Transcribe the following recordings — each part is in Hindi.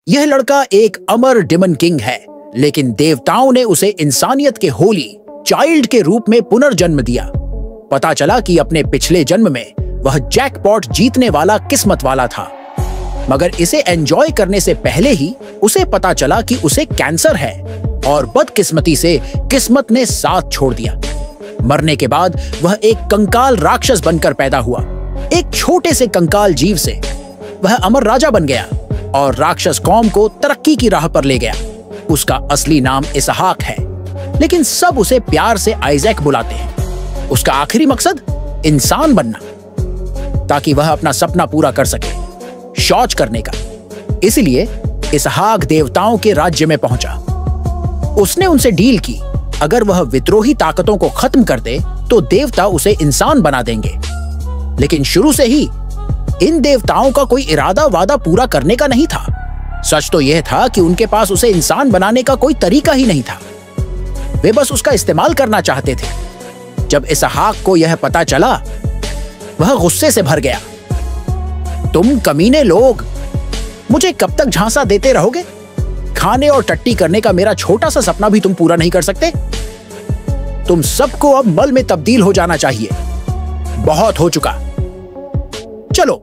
यह लड़का एक अमर डेमन किंग है, लेकिन देवताओं ने उसे इंसानियत के होली चाइल्ड के रूप में पुनर्जन्म दिया। पता चला कि अपने पिछले जन्म में वह जैकपॉट जीतने वाला किस्मत वाला था, मगर इसे एंजॉय करने से पहले ही उसे पता चला कि उसे कैंसर है और बदकिस्मती से किस्मत ने साथ छोड़ दिया। मरने के बाद वह एक कंकाल राक्षस बनकर पैदा हुआ। एक छोटे से कंकाल जीव से वह अमर राजा बन गया और राक्षस कौम को तरक्की की राह पर ले गया। उसका असली नाम इसहाक है, लेकिन सब उसे प्यार से आइजैक बुलाते हैं। उसका आखिरी मकसद इंसान बनना, ताकि वह अपना सपना पूरा कर सके, शौच करने का। इसलिए इसहाक देवताओं के राज्य में पहुंचा। उसने उनसे डील की, अगर वह विद्रोही ताकतों को खत्म कर दे तो देवता उसे इंसान बना देंगे। लेकिन शुरू से ही इन देवताओं का कोई इरादा वादा पूरा करने का नहीं था। सच तो यह था कि उनके पास उसे इंसान बनाने का कोई तरीका ही नहीं था। वे बस उसका इस्तेमाल करना चाहते थे। जब इसहाक को यह पता चला, वह गुस्से से भर गया। तुम कमीने लोग, मुझे कब तक झांसा देते रहोगे? खाने और टट्टी करने का मेरा छोटा सा सपना भी तुम पूरा नहीं कर सकते? तुम सबको अब मल में तब्दील हो जाना चाहिए। बहुत हो चुका। चलो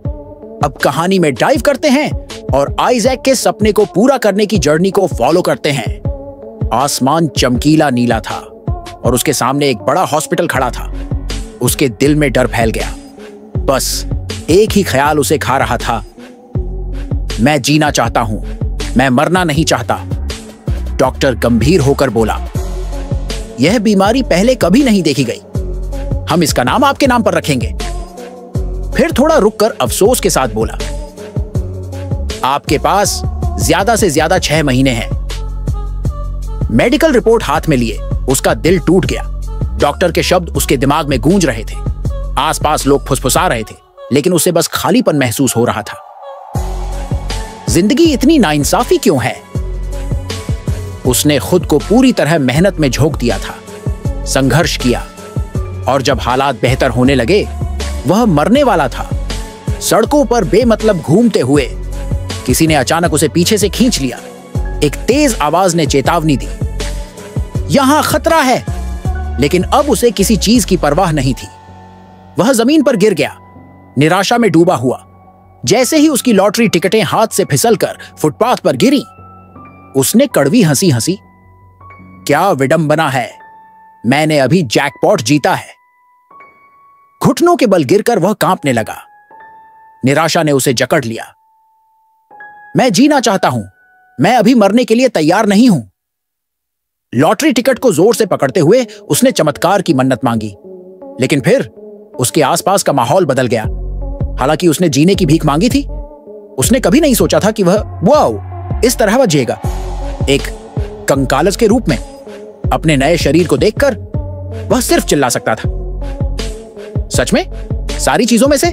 अब कहानी में डाइव करते हैं और आइजैक के सपने को पूरा करने की जर्नी को फॉलो करते हैं। आसमान चमकीला नीला था और उसके सामने एक बड़ा हॉस्पिटल खड़ा था। उसके दिल में डर फैल गया। बस एक ही ख्याल उसे खा रहा था, मैं जीना चाहता हूं, मैं मरना नहीं चाहता। डॉक्टर गंभीर होकर बोला, यह बीमारी पहले कभी नहीं देखी गई। हम इसका नाम आपके नाम पर रखेंगे। फिर थोड़ा रुककर अफसोस के साथ बोला, आपके पास ज्यादा से ज्यादा 6 महीने हैं। मेडिकल रिपोर्ट हाथ में लिए उसका दिल टूट गया। डॉक्टर के शब्द उसके दिमाग में गूंज रहे थे। आसपास लोग फुसफुसा रहे थे, लेकिन उसे बस खालीपन महसूस हो रहा था। जिंदगी इतनी नाइंसाफी क्यों है? उसने खुद को पूरी तरह मेहनत में झोंक दिया था, संघर्ष किया, और जब हालात बेहतर होने लगे, वह मरने वाला था। सड़कों पर बेमतलब घूमते हुए किसी ने अचानक उसे पीछे से खींच लिया। एक तेज आवाज ने चेतावनी दी, यहां खतरा है। लेकिन अब उसे किसी चीज की परवाह नहीं थी। वह जमीन पर गिर गया, निराशा में डूबा हुआ। जैसे ही उसकी लॉटरी टिकटें हाथ से फिसलकर फुटपाथ पर गिरी, उसने कड़वी हंसी हंसी। क्या विडंबना है, मैंने अभी जैकपॉट जीता है। घुटनों के बल गिरकर वह कांपने लगा। निराशा ने उसे जकड़ लिया। मैं जीना चाहता हूं, मैं अभी मरने के लिए तैयार नहीं हूं। लॉटरी टिकट को जोर से पकड़ते हुए उसने चमत्कार की मन्नत मांगी, लेकिन फिर उसके आसपास का माहौल बदल गया। हालांकि उसने जीने की भीख मांगी थी, उसने कभी नहीं सोचा था कि वह इस तरह बचेगा, एक कंकालज के रूप में। अपने नए शरीर को देखकर वह सिर्फ चिल्ला सकता था, सच में सारी चीजों में से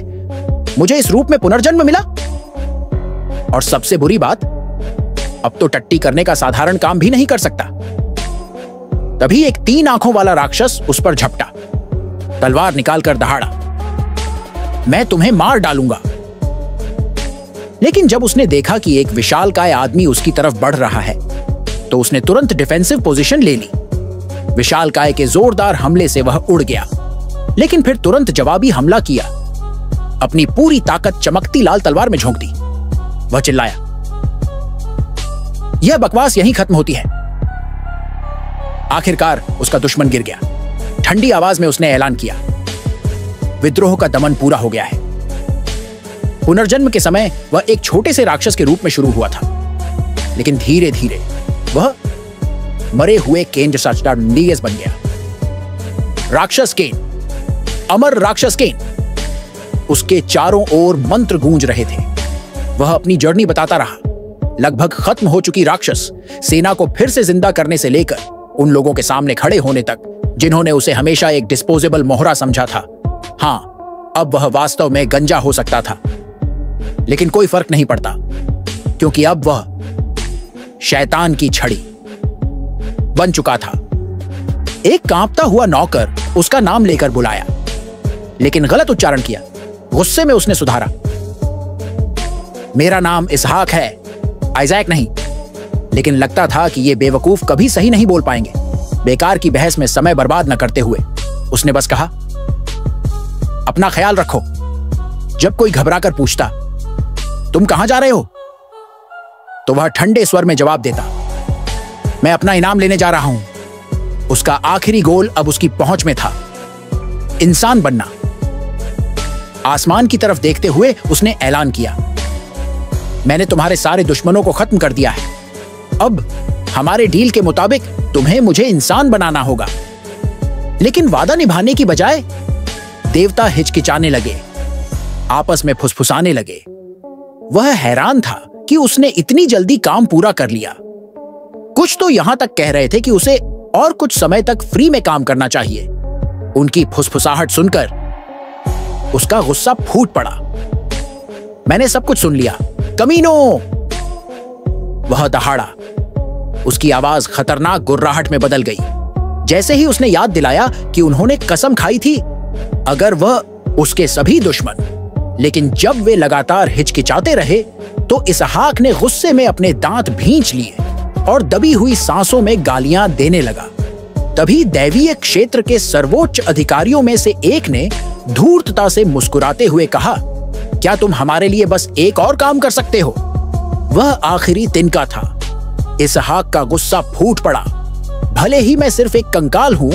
मुझे इस रूप में पुनर्जन्म मिला। और सबसे बुरी बात, अब तो टट्टी करने का साधारण काम भी नहीं कर सकता। तभी एक 3 आंखों वाला राक्षस उस पर झपटा, तलवार निकालकर दहाड़ा, मैं तुम्हें मार डालूंगा। लेकिन जब उसने देखा कि एक विशालकाय आदमी उसकी तरफ बढ़ रहा है, तो उसने तुरंत डिफेंसिव पोजीशन ले ली। विशालकाय के जोरदार हमले से वह उड़ गया, लेकिन फिर तुरंत जवाबी हमला किया। अपनी पूरी ताकत चमकती लाल तलवार में झोंक दी। वह चिल्लाया, यह बकवास यहीं खत्म होती है। आखिरकार उसका दुश्मन गिर गया। ठंडी आवाज में उसने ऐलान किया, विद्रोह का दमन पूरा हो गया है। पुनर्जन्म के समय वह एक छोटे से राक्षस के रूप में शुरू हुआ था, लेकिन धीरे धीरे वह मरे हुए केन जैसा डंडीज बन गया। राक्षस केन, अमर राक्षस केन। उसके चारों ओर मंत्र गूंज रहे थे। वह अपनी जर्नी बताता रहा, लगभग खत्म हो चुकी राक्षस सेना को फिर से जिंदा करने से लेकर उन लोगों के सामने खड़े होने तक जिन्होंने उसे हमेशा एक डिस्पोजेबल मोहरा समझा था। हां, अब वह वास्तव में गंजा हो सकता था, लेकिन कोई फर्क नहीं पड़ता, क्योंकि अब वह शैतान की छड़ी बन चुका था। एक कांपता हुआ नौकर उसका नाम लेकर बुलाया, लेकिन गलत उच्चारण किया। गुस्से में उसने सुधारा, मेरा नाम इसहाक है, आइजैक नहीं, लेकिन लगता था कि ये बेवकूफ कभी सही नहीं बोल पाएंगे। बेकार की बहस में समय बर्बाद न करते हुए उसने बस कहा, अपना ख्याल रखो। जब कोई घबरा कर पूछता, तुम कहां जा रहे हो, तो वह ठंडे स्वर में जवाब देता, मैं अपना इनाम लेने जा रहा हूं। उसका आखिरी गोल अब उसकी पहुंच में था, इंसान बनना। आसमान की तरफ देखते हुए उसने ऐलान किया, मैंने तुम्हारे सारे दुश्मनों को खत्म कर दिया है। अब हमारे डील के मुताबिक तुम्हें मुझे इंसान बनाना होगा। लेकिन वादा निभाने की बजाय देवता हिचकिचाने लगे, आपस में फुसफुसाने लगे। वह हैरान था कि उसने इतनी जल्दी काम पूरा कर लिया। कुछ तो यहां तक कह रहे थे कि उसे और कुछ समय तक फ्री में काम करना चाहिए। उनकी फुसफुसाहट सुनकर उसका गुस्सा फूट पड़ा। मैंने सब कुछ सुन लिया, कमीनो! वह दहाड़ा। उसकी आवाज खतरनाक गुर्राहट में बदल गई, जैसे ही उसने याद दिलाया कि उन्होंने कसम खाई थी, अगर वह उसके सभी दुश्मन। लेकिन जब वे लगातार हिचकिचाते रहे तो इसहाक ने गुस्से में अपने दांत भींच लिए और दबी हुई सांसों में गालियां देने लगा। तभी दैवीय क्षेत्र के सर्वोच्च अधिकारियों में से एक ने धूर्तता से मुस्कुराते हुए कहा, क्या तुम हमारे लिए बस एक और काम कर सकते हो? वह आखिरी तिनका था। इसहाक का गुस्सा फूट पड़ा। भले ही मैं सिर्फ एक कंकाल हूं,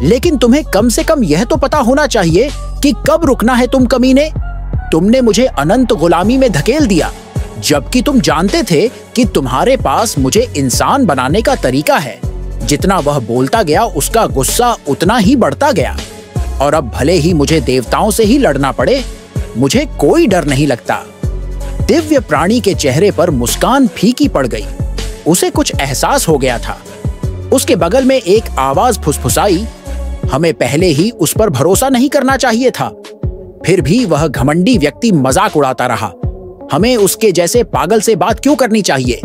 लेकिन तुम्हें कम से कम यह तो पता होना चाहिए कि कब रुकना है। तुम कमीने, तुमने मुझे अनंत गुलामी में धकेल दिया, जबकि तुम जानते थे कि तुम्हारे पास मुझे इंसान बनाने का तरीका है। जितना वह बोलता गया उसका गुस्सा उतना ही बढ़ता गया। और अब भले ही मुझे देवताओं से ही लड़ना पड़े, मुझे कोई डर नहीं लगता। दिव्य प्राणी के चेहरे पर मुस्कान फीकी पड़ गई। उसे कुछ एहसास हो गया था। उसके बगल में एक आवाज फुसफुसाई, हमें पहले ही उस पर भरोसा नहीं करना चाहिए था। फिर भी वह घमंडी व्यक्ति मजाक उड़ाता रहा। हमें उसके जैसे पागल से बात क्यों करनी चाहिए?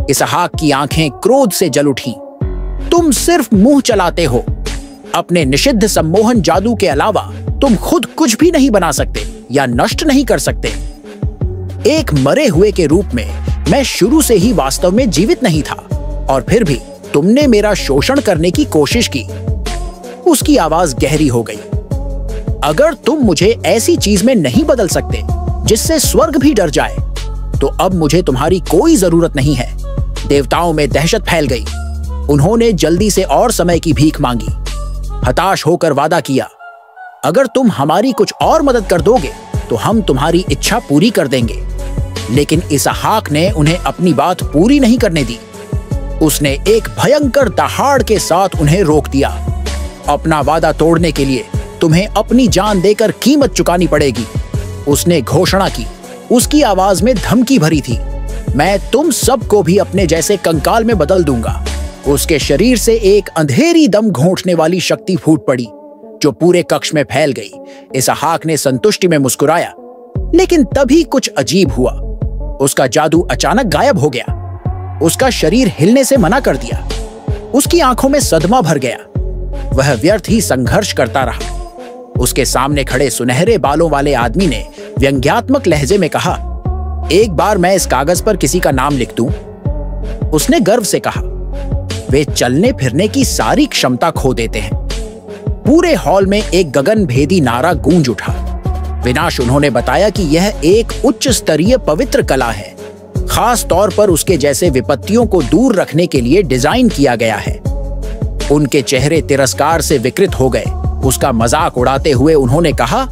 इसहाक की आंखें क्रोध से जल उठी। तुम सिर्फ मुंह चलाते हो। अपने निषिद्ध सम्मोहन जादू के अलावा तुम खुद कुछ भी नहीं बना सकते या नष्ट नहीं कर सकते। एक मरे हुए के रूप में मैं शुरू से ही वास्तव में जीवित नहीं था, और फिर भी तुमने मेरा शोषण करने की कोशिश की। उसकी आवाज गहरी हो गई। अगर तुम मुझे ऐसी चीज में नहीं बदल सकते जिससे स्वर्ग भी डर जाए, तो अब मुझे तुम्हारी कोई जरूरत नहीं है। देवताओं में दहशत फैल गई। उन्होंने जल्दी से और समय की भीख मांगी। हताश होकर वादा किया, अगर तुम हमारी कुछ और मदद कर दोगे तो हम तुम्हारी इच्छा पूरी कर देंगे। लेकिन इसहाक ने उन्हें अपनी बात पूरी नहीं करने दी। उसने एक भयंकर दहाड़ के साथ उन्हें रोक दिया। अपना वादा तोड़ने के लिए तुम्हें अपनी जान देकर कीमत चुकानी पड़ेगी, उसने घोषणा की। उसकी आवाज में धमकी भरी थी। मैं तुम सबको भी अपने जैसे कंकाल में बदल दूंगा। उसके शरीर से एक अंधेरी दम घोंटने वाली शक्ति फूट पड़ी जो पूरे कक्ष में फैल गई। इसहाक ने संतुष्टि में मुस्कुराया, लेकिन तभी कुछ अजीब हुआ। उसका जादू अचानक गायब हो गया। उसका शरीर हिलने से मना कर दिया। उसकी आंखों में सदमा भर गया। वह व्यर्थ ही संघर्ष करता रहा। उसके सामने खड़े सुनहरे बालों वाले आदमी ने व्यंग्यात्मक लहजे में कहा, एक बार मैं इस कागज पर किसी का नाम लिख दूं? उसने गर्व से कहा, वे चलने फिरने की सारी क्षमता खो देते हैं। पूरे हॉल में एक गगनभेदी नारा गूंज उठा। विनाश उन्होंने बताया कि यह एक उच्च स्तरीय पवित्र कला है, खास तौर पर उसके जैसे विपत्तियों को दूर रखने के लिए डिजाइन किया गया है। उनके चेहरे तिरस्कार से विकृत हो गए। उसका मजाक उड़ाते हुए उन्होंने कहा,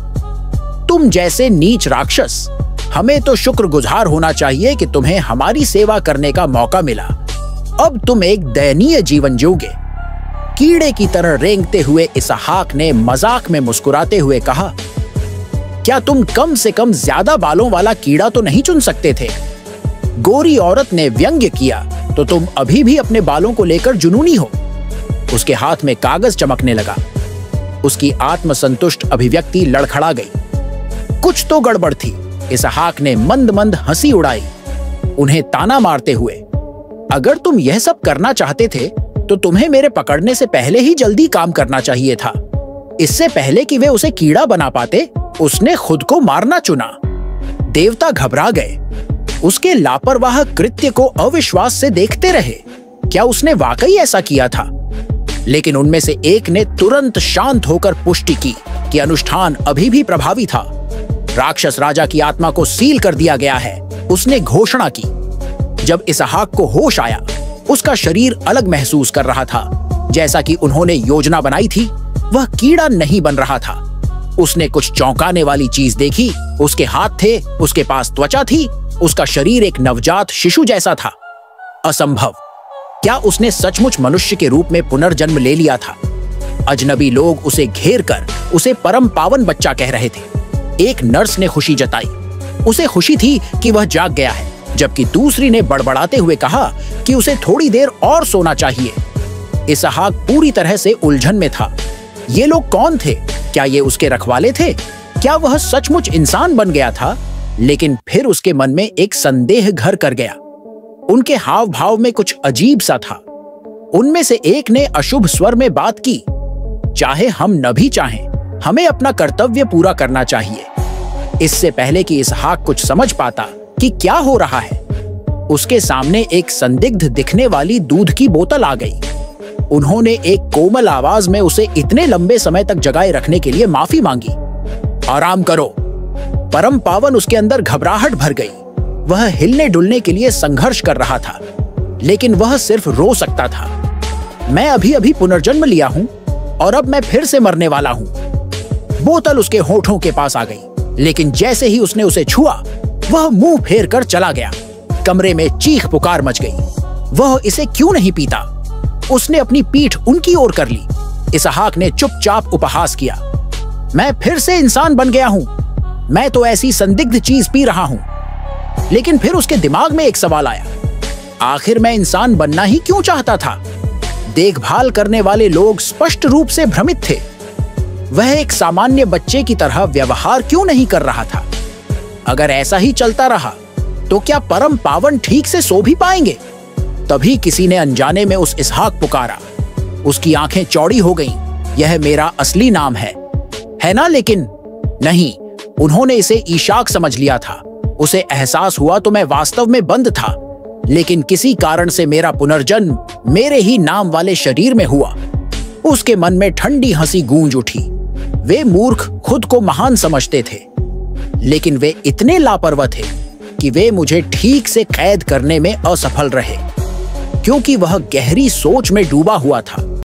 तुम जैसे नीच राक्षस, हमें तो शुक्रगुजार होना चाहिए कि तुम्हें हमारी सेवा करने का मौका मिला। अब तुम एक दयनीय जीवन जियोगे। कीड़े की तरह रेंगते हुए इसहाक ने मजाक में मुस्कुराते हुए कहा, क्या तुम कम से कम ज्यादा बालों वाला कीड़ा तो नहीं चुन सकते थे? गोरी औरत ने व्यंग्य किया, तो तुम अभी भी अपने बालों को लेकर जुनूनी हो। उसके हाथ में कागज चमकने लगा। उसकी आत्मसंतुष्ट अभिव्यक्ति लड़खड़ा गई। कुछ तो गड़बड़ थी। इसहाक ने मंद मंद हंसी उड़ाई, उन्हें ताना मारते हुए, अगर तुम यह सब करना चाहते थे तो तुम्हें मेरे पकड़ने से पहले ही जल्दी काम करना चाहिए था। इससे पहले कि वे उसे कीड़ा बना पाते, उसने खुद को मारना चुना। देवता घबरा गए। उसके लापरवाह कृत्य को अविश्वास से देखते रहे। क्या उसने वाकई ऐसा किया था? लेकिन उनमें से एक ने तुरंत शांत होकर पुष्टि की कि अनुष्ठान अभी भी प्रभावी था। राक्षस राजा की आत्मा को सील कर दिया गया है, उसने घोषणा की। जब इसहाक को होश आया, उसका शरीर अलग महसूस कर रहा था। जैसा कि उन्होंने योजना बनाई थी, वह कीड़ा नहीं बन रहा था। उसने कुछ चौंकाने वाली चीज देखी। उसके हाथ थे, उसके पास त्वचा थी, उसका शरीर एक नवजात शिशु जैसा था। असंभव! क्या उसने सचमुच मनुष्य के रूप में पुनर्जन्म ले लिया था? अजनबी लोग उसे घेर कर उसे परम पावन बच्चा कह रहे थे। एक नर्स ने खुशी जताई। उसे खुशी थी कि वह जाग गया है, जबकि दूसरी ने बड़बड़ाते हुए कहा कि उसे थोड़ी देर और सोना चाहिए। इसहाक पूरी तरह से उलझन में था। ये लोग कौन थे? क्या ये उसके रखवाले थे? क्या वह सचमुच इंसान बन गया था? लेकिन फिर उसके मन में एक संदेह घर कर गया। उनके हाव भाव में कुछ अजीब सा था। उनमें से एक ने अशुभ स्वर में बात की, चाहे हम न भी चाहें, हमें अपना कर्तव्य पूरा करना चाहिए। इससे पहले कि इसहाक कुछ समझ पाता कि क्या हो रहा है, उसके सामने एक संदिग्ध दिखने वाली दूध की बोतल आ गई। उन्होंने एक कोमल आवाज में उसे इतने लंबे समय तक जगाए रखने के लिए माफी मांगी। आराम करो। परम पावन उसके अंदर घबराहट भर गई। वह हिलने डुलने के लिए संघर्ष कर रहा था, लेकिन वह सिर्फ रो सकता था। मैं अभी अभी पुनर्जन्म लिया हूं और अब मैं फिर से मरने वाला हूं। बोतल उसके होठों के पास आ गई, लेकिन जैसे ही उसने उसे छुआ, वह मुंह फेर कर चला गया। कमरे में चीख पुकार मच गई। वह इसे क्यों नहीं पीता? उसने अपनी पीठ उनकी ओर कर ली। इसहाक ने चुपचाप उपहास किया। मैं फिर से इंसान बन गया हूं। मैं तो ऐसी संदिग्ध चीज पी रहा हूं। लेकिन फिर उसके दिमाग में एक सवाल आया, आखिर मैं इंसान बनना ही क्यों चाहता था? देखभाल करने वाले लोग स्पष्ट रूप से भ्रमित थे। वह एक सामान्य बच्चे की तरह व्यवहार क्यों नहीं कर रहा था? अगर ऐसा ही चलता रहा तो क्या परम पावन ठीक से सो भी पाएंगे? तभी किसी ने अनजाने में उस इसहाक पुकारा। उसकी आंखें चौड़ी हो गईं। यह मेरा असली नाम है ना? लेकिन नहीं, उन्होंने इसे ईशाक समझ लिया था। उसे एहसास हुआ तो मैं वास्तव में बंद था, लेकिन किसी कारण से मेरा पुनर्जन्म मेरे ही नाम वाले शरीर में हुआ। उसके मन में ठंडी हंसी गूंज उठी। वे मूर्ख खुद को महान समझते थे, लेकिन वे इतने लापरवाह थे कि वे मुझे ठीक से कैद करने में असफल रहे, क्योंकि वह गहरी सोच में डूबा हुआ था।